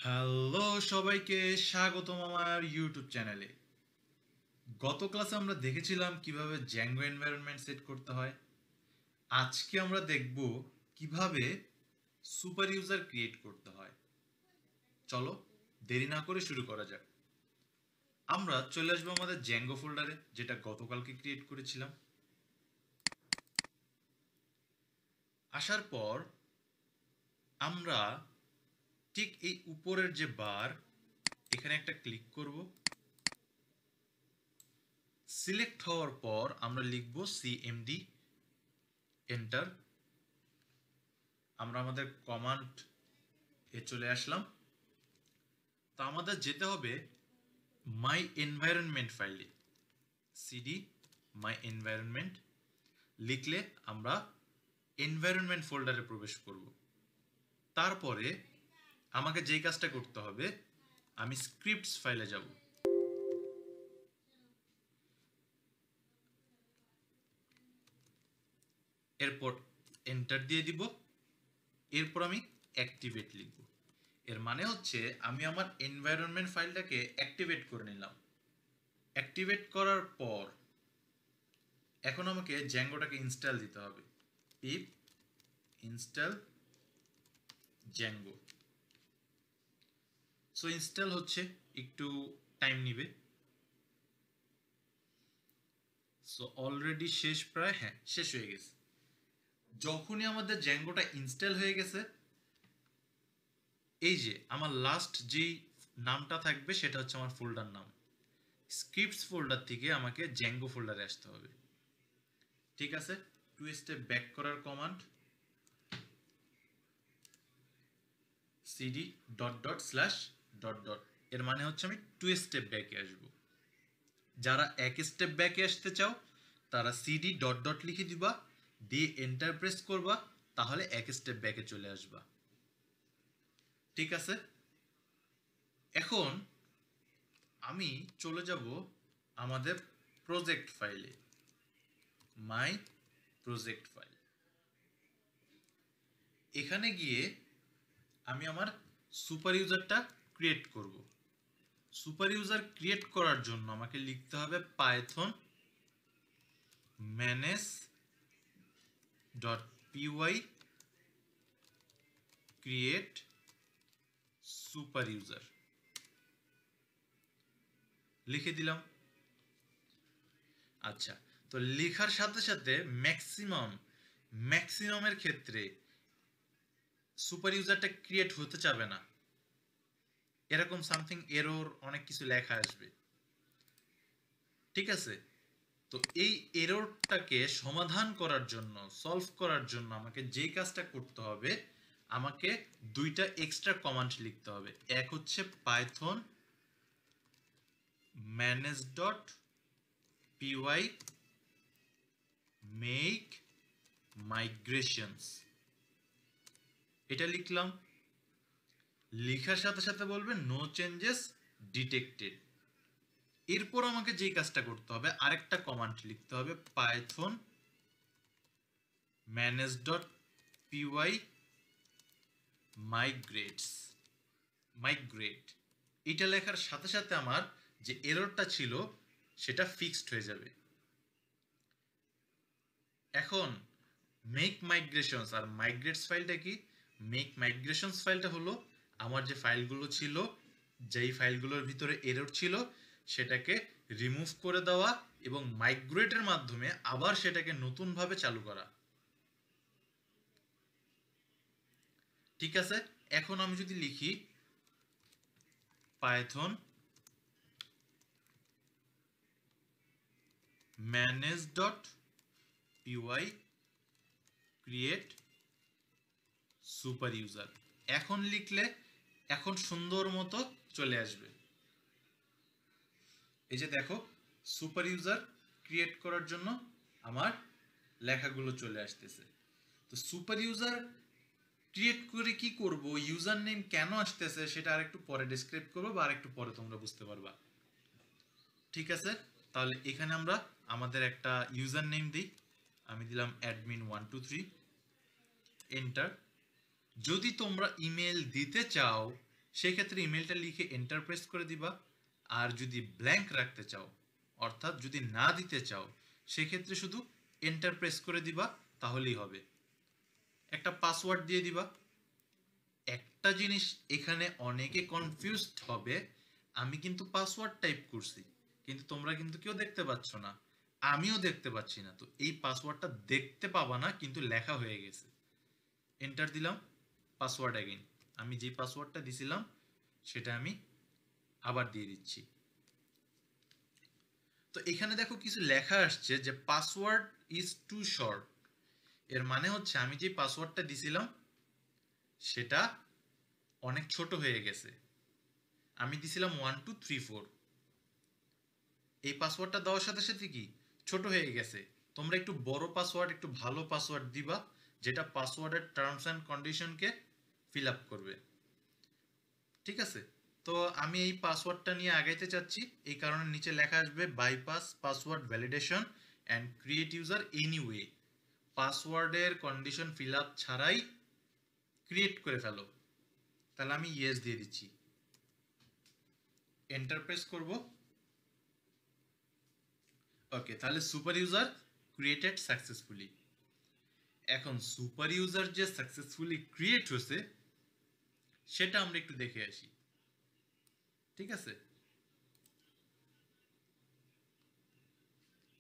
Hello সবাইকে স্বাগতম আমার ইউটিউব চ্যানেলে। গত ক্লাসে আমরা দেখেছিলাম কিভাবে জ্যাঙ্গো এনভায়রনমেন্ট সেট করতে হয়। আজকে আমরা দেখব কিভাবে সুপার ইউজার ক্রিয়েট করতে হয়। চলো দেরি না করে শুরু করা যাক। আমরা চলে আসবো আমাদের জ্যাঙ্গো ফোল্ডারে, যেটা গতকালকে ক্রিয়েট করেছিলাম। আসার পর আমরা ঠিক এই উপরের যে বার, এখানে একটা ক্লিক করব। সিলেক্ট হওয়ার পর আমরা লিখব সিএমডি, এন্টার। আমরা আমাদের কমান্ড এ চলে আসলাম। তো আমাদের যেতে হবে মাই এনভায়রনমেন্ট ফাইলে, সিডি মাই এনভায়রনমেন্ট লিখলে আমরা এনভায়রনমেন্ট ফোল্ডারে প্রবেশ করব। তারপরে আমাকে যেই কাজটা করতে হবে, আমি স্ক্রিপ্টস ফাইলে যাব। এরপর এন্টার দিয়ে দিব। এরপর আমি অ্যাক্টিভেট লিখব। এর মানে হচ্ছে আমি আমার এনভায়রনমেন্ট ফাইলটাকে অ্যাক্টিভেট করে নিলাম। অ্যাক্টিভেট করার পর এখন আমাকে জ্যাঙ্গোটাকে ইনস্টল দিতে হবে। পিপ ইনস্টল জ্যাঙ্গো। সো ইনস্টল হচ্ছে, একটু টাইম নিবে। সো অলরেডি শেষ, প্রায় হ্যাঁ শেষ হয়ে গেছে। যখনই আমাদের জ্যাঙ্গোটা ইনস্টল হয়ে গেছে, এই যে আমার লাস্ট যেই নামটা থাকবে সেটা হচ্ছে আমার ফোল্ডার নাম। স্ক্রিপ্টস ফোল্ডার থেকে আমাকে জ্যাঙ্গো ফোল্ডারে আসতে হবে। ঠিক আছে, টু স্টেপ ব্যাক করার command CD dot dot slash dot dot. এর মানে হচ্ছে আমি টু স্টেপ ব্যাকে আসব। যারা এক স্টেপ ব্যাকে আসতে চাও তারা সিডি ডট ডট লিখে দিবা, দিয়ে এন্টার প্রেস করবা, তাহলে এক স্টেপ ব্যাকে চলে আসবা। ঠিক আছে, এখন আমি চলে যাব আমাদের প্রজেক্ট ফাইলে, মাই প্রজেক্ট ফাইল। এখানে গিয়ে আমি আমার সুপার ইউজারটা ক্রিয়েট করব। সুপার ইউজার ক্রিয়েট করার জন্য আমাকে লিখতে হবে Python manage dot PY create super user লিখে দিলাম। আচ্ছা, তো লেখার সাথে সাথে ম্যাক্সিমামের ক্ষেত্রে সুপার ইউজারটা ক্রিয়েট হতে চাবে না, এরকম সামথিং এরর অনেক কিছু লেখা আসবে। ঠিক আছে, তো এই এররটাকে সমাধান করার জন্য, সলভ করার জন্য আমাকে যেই কাজটা করতে হবে, আমাকে দুইটা এক্সট্রা কমান্ড লিখতে হবে। এক হচ্ছে python manage dot py make migrations, এটা লিখলাম। লেখার সাথে সাথে বলবে নো চেঞ্জেস ডিটেক্টেড। এরপর আমাকে যেই কাজটা করতে হবে, আরেকটা কমান্ড লিখতে হবে Python manage dot PY migrate. এটা লেখার সাথে সাথে আমার যে এররটা ছিল সেটা ফিক্সড হয়ে যাবে। এখন মেক মাইগ্রেশনস আর মাইগ্রেটস ফাইলটা কি? মেক মাইগ্রেশনস ফাইলটা হলো আমার যে ফাইলগুলো ছিল, যেই ফাইলগুলোর ভিতরে এরর ছিল সেটাকে রিমুভ করে দেওয়া এবং মাইগ্রেটের মাধ্যমে আবার সেটাকে নতুনভাবে চালু করা। ঠিক আছে, এখন আমি যদি লিখি Python manage dot PY create super user, এখন লিখলে এখন সুন্দর মতো চলে আসবে। এই যে দেখো, সুপার ইউজার ক্রিয়েট করার জন্য আমার লেখাগুলো চলে আসতেছে। তো সুপার ইউজার ক্রিয়েট করে কি করব, ইউজার নেম কেন আসতেছে সেটা আরেকটু পরে ডেসক্রাইব করবো, বা আরেকটু পরে তোমরা বুঝতে পারবা। ঠিক আছে, তাহলে এখানে আমরা আমাদের একটা ইউজার নেম দিই। আমি দিলাম admin123, এন্টার। যদি তোমরা ইমেল দিতে চাও সেই ক্ষেত্রে ইমেলটা লিখে এন্টার প্রেস করে দিবা। আর যদি ব্ল্যাঙ্ক রাখতে চাও, অর্থাৎ যদি না দিতে চাও, সেক্ষেত্রে শুধু এন্টার প্রেস করে দিবা, তাহলেই হবে। একটা পাসওয়ার্ড দিয়ে দিবা। একটা জিনিস এখানে অনেকে কনফিউজড হবে, আমি কিন্তু পাসওয়ার্ড টাইপ করছি, কিন্তু তোমরা কিন্তু কেউ দেখতে পাচ্ছ না, আমিও দেখতে পাচ্ছি না। তো এই পাসওয়ার্ডটা দেখতে পাবা না, কিন্তু লেখা হয়ে গেছে। এন্টার দিলাম, পাসওয়ার্ড অ্যাগেইন। আমি যে পাসওয়ার্ডটা দিছিলাম সেটা আমি আবার দিয়ে দিচ্ছি। তো এখানে দেখো কিছু লেখা আসছে যে পাসওয়ার্ড ইজ টু শর্ট। এর মানে হচ্ছে আমি যে পাসওয়ার্ডটা দিছিলাম সেটা অনেক ছোট হয়ে গেছে। আমি দিছিলাম 1234, এই পাসওয়ার্ডটা দেওয়ার সাথে সাথে কি ছোট হয়ে গেছে। তোমরা একটু বড় পাসওয়ার্ড, একটু ভালো পাসওয়ার্ড দিবা, যেটা পাসওয়ার্ডের টার্মস অ্যান্ড কন্ডিশনকে ফিল আপ করবে। ঠিক আছে? তো আমি এই পাসওয়ার্ডটা নিয়ে আগাইতে চাচ্ছি, এই কারণে নিচে লেখা আসবে bypass password validation and create user anyway. পাসওয়ার্ডের কন্ডিশন ফিল আপ ছাড়াই ক্রিয়েট করে ফেলো। তাহলে আমি ইয়েস দিয়ে দিচ্ছি, এন্টার প্রেস করব। ওকে, তাহলে সুপার ইউজার ক্রিয়েটেড সাকসেসফুলি। এখন সুপার ইউজার যে সাকসেসফুলি ক্রিয়েট হয়েছে সেটা আমরা একটু দেখে আসি। ঠিক আছে,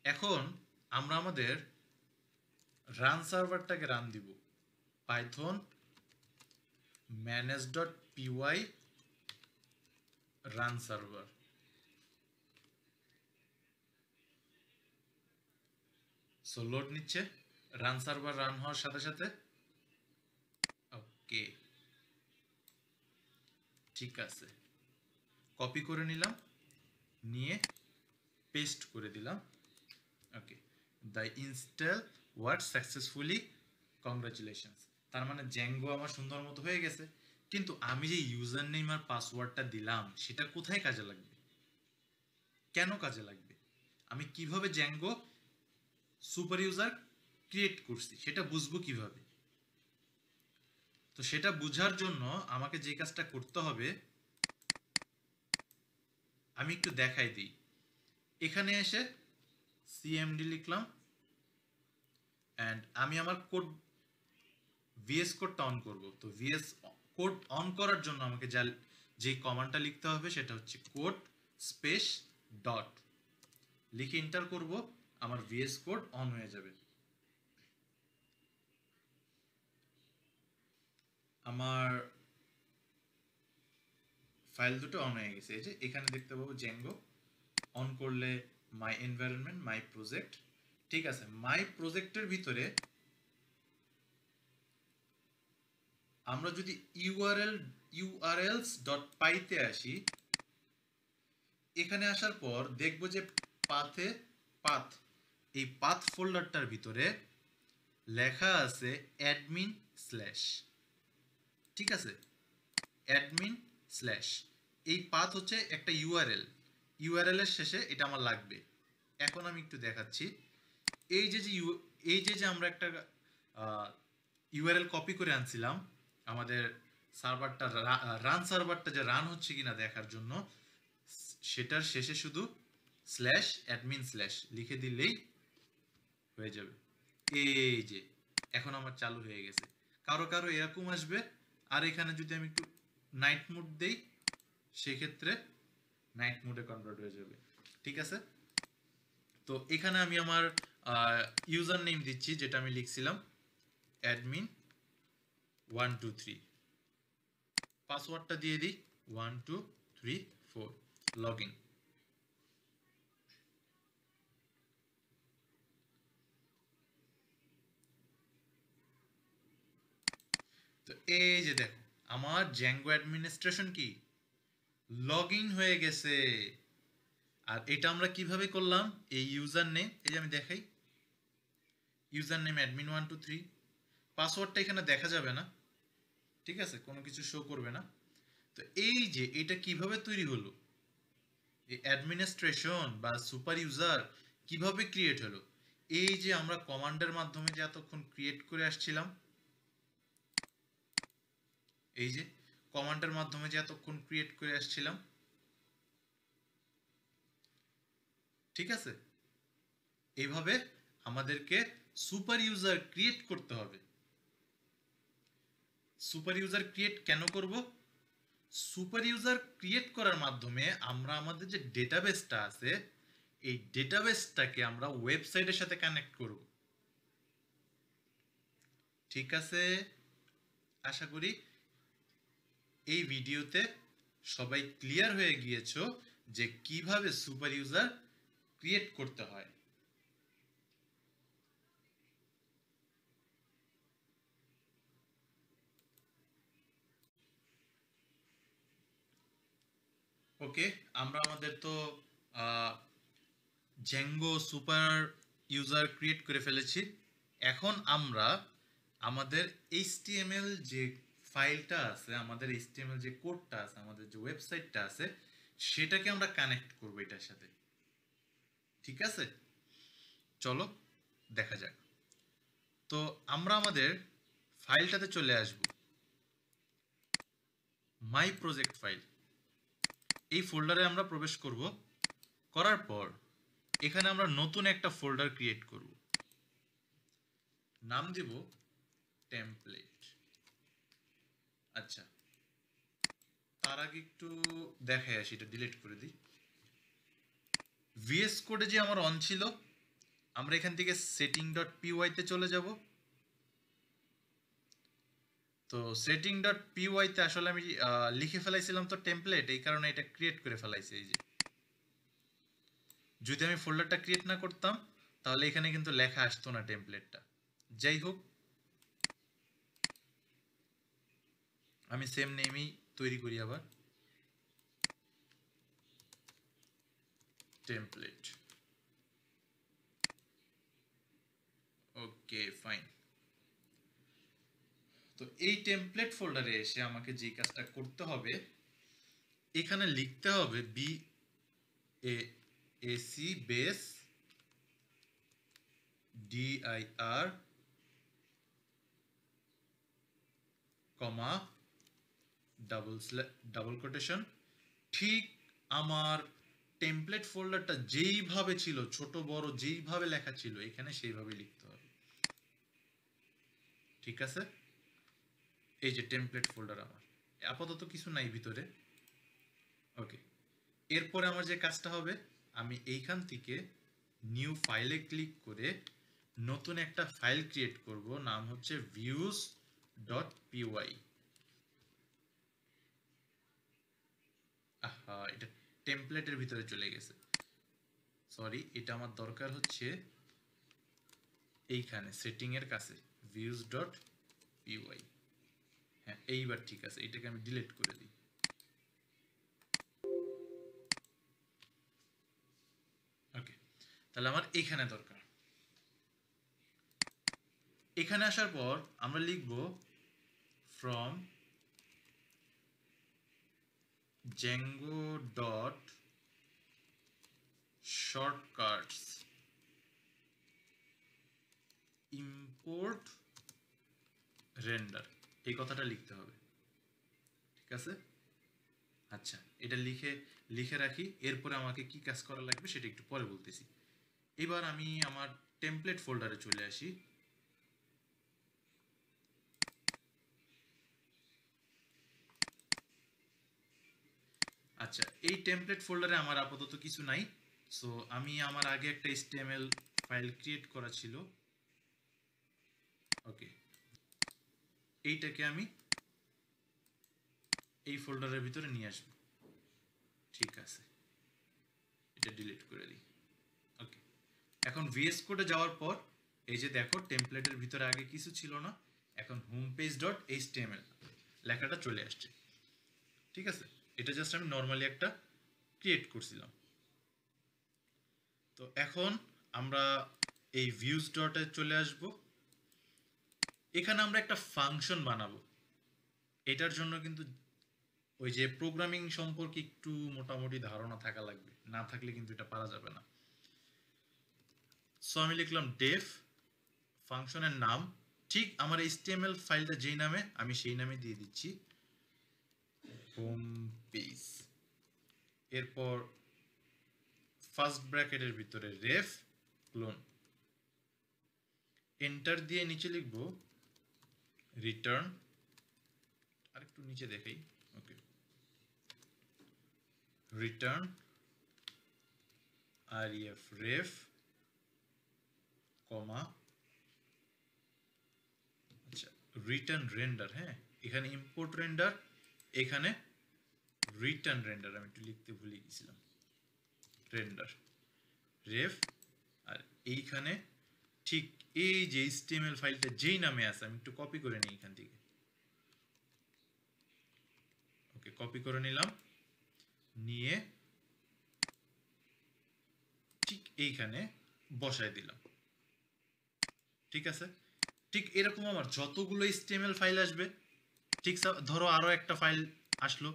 এখন আমরা আমাদের রান সার্ভারটাকে রান দিব। Python manage.py run server. So load নিচ্ছে, রান সার্ভার রান হওয়ার সাথে সাথে ওকে ঠিক আছে, কপি করে নিলাম, নিয়ে পেস্ট করে দিলাম। Okay, the install word successfully, congratulations. তার মানে জ্যাঙ্গো আমার সুন্দর মতো হয়ে গেছে। কিন্তু আমি যে ইউজার নেম আর পাসওয়ার্ডটা দিলাম সেটা কোথায় কাজে লাগবে, কেন কাজে লাগবে, আমি কিভাবে জ্যাঙ্গো সুপার ইউজার ক্রিয়েট করছি সেটা বুঝবো কিভাবে? তো সেটা বোঝার জন্য আমাকে যে কাজটা করতে হবে আমি একটু দেখাই দিই। এখানে এসে সিএমডি লিখলাম, অ্যান্ড আমি আমার কোড ভিএস কোডটা অন করব। তো ভিএস কোড অন করার জন্য আমাকে যে কমান্ডটা লিখতে হবে সেটা হচ্ছে কোড স্পেস ডট, লিখে এন্টার করব, আমার ভিএস কোড অন হয়ে যাবে। আমার ফাইল দুটো অন হয়ে গেছে। এই যে এখানে দেখতে পাবো জ্যাঙ্গো, অন করলে মাই এনভায়রনমেন্ট, মাই প্রজেক্ট। ঠিক আছে, মাই প্রজেক্টের ভিতরে আমরা যদি urls.py তে আসি, এখানে আসার পর দেখব যে পাথ, এই পাথ ফোল্ডারটার ভিতরে লেখা আছে অ্যাডমিন স্ল্যাশ। ঠিক আছে, অ্যাডমিন স্ল্যাশ, এই পাথ হচ্ছে একটা ইউআরএল এর শেষে এটা আমার লাগবে। এখন আমি একটু দেখাচ্ছি, এই যে আমরা একটা ইউআরএল কপি করে আনছিলাম আমাদের সার্ভারটা রান সার্ভারটা যে রান হচ্ছে কিনা দেখার জন্য, সেটার শেষে শুধু স্ল্যাশ অ্যাডমিন স্ল্যাশ লিখে দিলেই হয়ে যাবে। এই যে এখন আমার চালু হয়ে গেছে। কারো কারো এরকম আসবে, আর এখানে যদি আমি একটু নাইট মোড দেই সেক্ষেত্রে নাইট মোডে কনভার্ট হয়ে যাবে। ঠিক আছে, তো এখানে আমি আমার ইউজার নেম দিচ্ছি যেটা আমি লিখছিলাম অ্যাডমিন 123, পাসওয়ার্ডটা দিয়ে দিই 1234, লগ ইন। তো এই যে দেখো আমার জ্যাঙ্গো অ্যাডমিনিস্ট্রেশন কি লগ ইন হয়ে গেছে। আর এটা আমরা কিভাবে করলাম, এই ইউজার নেম, এই যে আমি দেখাই, ইউজার নেম অ্যাডমিন 123, পাসওয়ার্ডটা এখানে দেখা যাবে না, ঠিক আছে, কোনো কিছু শো করবে না। তো এই যে এটা কিভাবে তৈরি হলো, এই অ্যাডমিনিস্ট্রেশন বা সুপার ইউজার কিভাবে ক্রিয়েট হলো, এই যে আমরা কমান্ডের মাধ্যমে যে এতক্ষণ ক্রিয়েট করে আসছিলাম, এই যে কমান্ডের মাধ্যমে যে এতক্ষণ ক্রিয়েট করে আসছিলাম। ঠিক আছে, এইভাবে আমাদেরকে সুপার ইউজার ক্রিয়েট করতে হবে। সুপার ইউজার ক্রিয়েট কেন করব? সুপার ইউজার ক্রিয়েট করার মাধ্যমে আমরা আমাদের যে ডেটাবেসটা আছে এই ডেটাবেসটাকে আমরা ওয়েবসাইটের সাথে কানেক্ট করব। ঠিক আছে, আশা করি এই ভিডিওতে সবাই ক্লিয়ার হয়ে গিয়েছো যে কিভাবে সুপার ইউজার ক্রিয়েট করতে হয়। ওকে, আমরা আমাদের তো জ্যাঙ্গো সুপার ইউজার ক্রিয়েট করে ফেলেছি। এখন আমরা আমাদের এইচটিএমএল যে ফাইলটা আছে, আমাদের এইচটিএমএল যে কোডটা আছে, আমাদের যে ওয়েবসাইটটা আছে, সেটাকে আমরা কানেক্ট করব এটার সাথে। ঠিক আছে, চলো দেখা যাক। তো আমরা আমাদের ফাইলটাতে চলে আসব, মাই প্রজেক্ট ফাইল। এই ফোল্ডারে আমরা প্রবেশ করব। করার পর এখানে আমরা নতুন একটা ফোল্ডার ক্রিয়েট করব, নাম দেব টেমপ্লেট। আচ্ছা, তার আগে একটু দেখাই আসি, এটা ডিলিট করে দিই। ভিএস কোডে যে আমার অন ছিল, আমরা এখান থেকে setting.py তে চলে যাব। তো setting.py তে আসলে আমি লিখে ফেলাইছিলাম তো টেমপ্লেট, এই কারণে এটা ক্রিয়েট করে ফেলাইছি। এই যে যদি আমি ফোল্ডারটা ক্রিয়েট না করতাম তাহলে এখানে কিন্তু লেখা আসতো না টেমপ্লেটটা। যাই হোক, আমি সেম নেমই তৈরি করি আবার, টেমপ্লেট। Okay fine. তো এই টেমপ্লেট ফোল্ডারে এসে আমাকে যে কাজটা করতে হবে, এখানে লিখতে হবে BAC বেস dir কমা ডাবল কোটেশন। ঠিক আমার টেমপ্লেট ফোল্ডারটা যেইভাবে ছিল, ছোট বড় যেইভাবে লেখা ছিল এখানে সেইভাবে লিখতে হবে। ঠিক আছে, এই যে টেমপ্লেট ফোল্ডার আমার, আপাতত কিছু নাই ভিতরে। ওকে, এরপরে আমার যে কাজটা হবে, আমি এইখান থেকে নিউ ফাইলে ক্লিক করে নতুন একটা ফাইল ক্রিয়েট করব, নাম হচ্ছে views.py। আহা, এটা টেমপ্লেটের ভিতরে চলে গেছে, সরি। এটা আমার দরকার হচ্ছে এইখানে সেটিং এর কাছে, views.py। হ্যাঁ, এইবার ঠিক আছে, এটাকে আমি ডিলিট করে দিই। ওকে, তাহলে আমার এইখানে দরকার। এখানে আসার পর আমরা লিখব from django.shortcuts import render, এই কথাটা লিখতে হবে। ঠিক আছে, আচ্ছা, এটা লিখে রাখি। এরপরে আমাকে কি কাজ করা লাগবে সেটা একটু পরে বলতেছি। এবার আমি আমার টেমপ্লেট ফোল্ডারে চলে আসি। আচ্ছা, এই টেমপ্লেট ফোল্ডারে আমার আপাতত কিছু নাই। সো আমি আমার আগে একটা HTML ফাইল ক্রিয়েট করা ছিল, ওকে, এইটাকে আমি এই ফোল্ডারের ভিতরে নিয়ে আসব। ঠিক আছে, এটা ডিলিট করে দিই। ওকে, এখন ভিএস কোডে যাওয়ার পর এই যে দেখো টেমপ্লেটের ভিতরে আগে কিছু ছিল না, এখন homepage.html লেখাটা চলে আসছে। ঠিক আছে, এটা জাস্ট আমি নর্মালি একটা ক্রিয়েট করছিলাম। তো এখন আমরা এই ভিউজ ডটে চলে আসব। এখানে আমরা একটা ফাংশন বানাবো। এটার জন্য কিন্তু ওই যে প্রোগ্রামিং সম্পর্কে একটু মোটামুটি ধারণা থাকা লাগবে, না থাকলে কিন্তু এটা পারা যাবে না। সো আমি লিখলাম ডেফ, ফাংশনের নাম ঠিক আমার HTML ফাইলটা যেই নামে, আমি সেই নামে দিয়ে দিচ্ছি হোম পেজ, এরপর ফার্স্ট ব্র্যাকেটের ভিতরে রেফ ক্লোন, এন্টার দিয়ে নিচে লিখব রিটার্ন, আরেকটু নিচে দেখাই, ওকে, রিটার্ন ref ref কমা, আচ্ছা রিটার্ন রেন্ডার, হ্যাঁ এখানে ইম্পোর্ট রেন্ডার, এখানে রিটার্ন রেন্ডার, আমি একটু লিখতে ভুলে গেছিলাম, রেন্ডার রেফ, আর এইখানে ঠিক এই যে HTML ফাইলটা যেই নামে আছে আমি একটু কপি করে নিই এখান থেকে, ওকে কপি করে নিলাম, নিয়ে ঠিক এইখানে বসায় দিলাম। ঠিক আছে, ঠিক এরকম আমার যতগুলো HTML ফাইল আসবে, ঠিক ধরো আরো একটা ফাইল আসলো,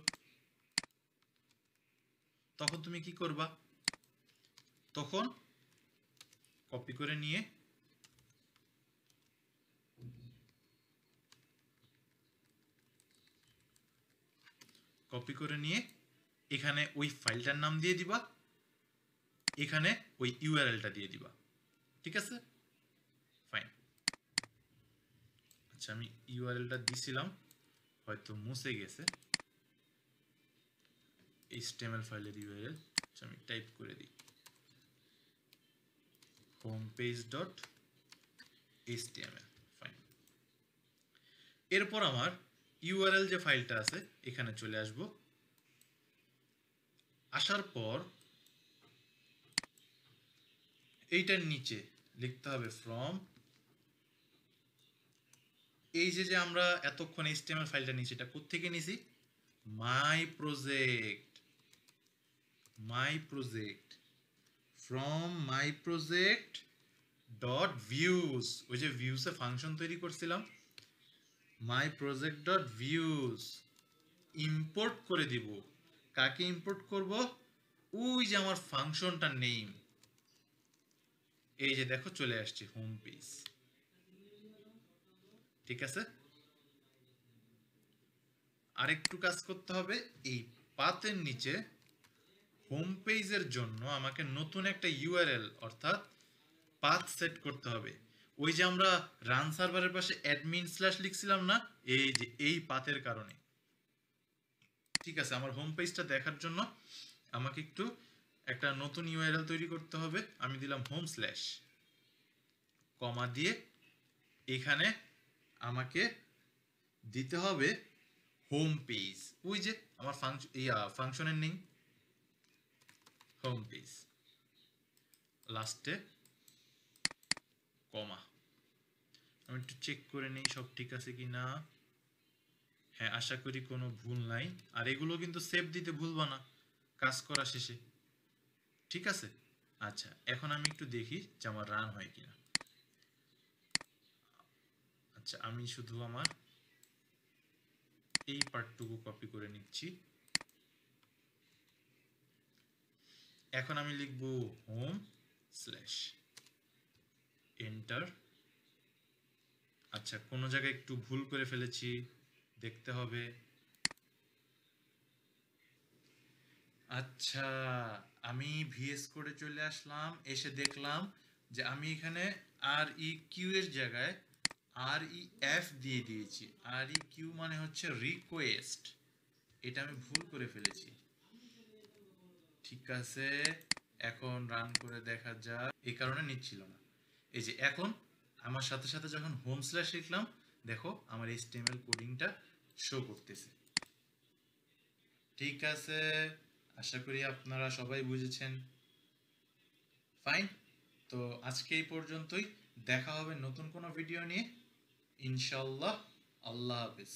তখন তুমি কি করবা, তখন কপি করে নিয়ে এখানে ওই ফাইলটার নাম দিয়ে দিবা, এখানে ওই ইউআরএলটা দিয়ে দিবা। ঠিক আছে, ফাইন। আচ্ছা আমি ইউআরএলটা দিছিলাম, হয়তো মুছে গেছে, HTML ফাইলের ইউআরএল, আচ্ছা আমি টাইপ করে দিই homepage.html, ফাইন। এরপর আমার ইউআরএল যে ফাইলটা আছে এখানে চলে আসব, আসার পর এইটার নিচে লিখতে হবে ফ্রম, এই যে আমরা এতক্ষণ HTML ফাইলটা নিয়েছি এটা কোত্থেকে নিয়েছি, my project from my project dot views, ওই যে ভিউসে ফাংশন তৈরি করছিলাম, my project dot views import করে দিব। কাকে ইম্পোর্ট করব, ওই যে আমার ফাংশনটার নেম, এই যে দেখো চলে আসছে হোম পেজ। ঠিক আছে, আরেকটু কাজ করতে হবে, এই পাথের নিচে হোম পেজের জন্য আমাকে নতুন একটা ইউআরএল অর্থাৎ পাথ সেট করতে হবে। ওই যে আমরা রান সার্ভারের পাশে অ্যাডমিন স্ল্যাশ লিখছিলাম না, এই যে এই পাথের কারণে। ঠিক আছে, আমার হোম পেজটা দেখার জন্য আমাকে একটু একটা নতুন ইউআরএল তৈরি করতে হবে। আমি দিলাম হোম স্ল্যাশ, কমা দিয়ে এখানে আমাকে দিতে হবে হোম পেজ, ওই যে আমার ফাংশনের নেই হোম পেজ, লাস্টে কমা। আমি একটু চেক করে নিই সব ঠিক আছে কি না, হ্যাঁ আশা করি কোনো ভুল নাই। আর এগুলো কিন্তু সেভ দিতে ভুলবা না কাজ করা শেষে। ঠিক আছে, আচ্ছা এখন আমি একটু দেখি যে আমার রান হয় কিনা। আচ্ছা আমি শুধু আমার এই পার্টটুকু কপি করে নিচ্ছি, এখন আমি লিখব হোম স্ল্যাশ এন্টার। আচ্ছা কোনো জায়গায় একটু ভুল করে ফেলেছি, দেখতে হবে। আচ্ছা আমি ভিএস কোডে চলে আসলাম, এসে দেখলাম যে আমি এখানে REQ এর জায়গায় REF দিয়ে দিয়েছি। REQ মানে হচ্ছে রিকোয়েস্ট, এটা আমি ভুল করে ফেলেছি। ঠিক আছে, এখন রান করে দেখা যাক, এই কারণে নিচ্ছিল না। এই যে এখন আমার সাথে সাথে যখন হোম স্ল্যাশ লিখলাম, দেখো আমার HTML কোডিংটা শো করতেছে। ঠিক আছে, আশা করি আপনারা সবাই বুঝেছেন। ফাইন, তো আজকে এই পর্যন্তই, দেখা হবে নতুন কোনো ভিডিও নিয়ে ইনশাআল্লাহ। আল্লাহ হাফেজ।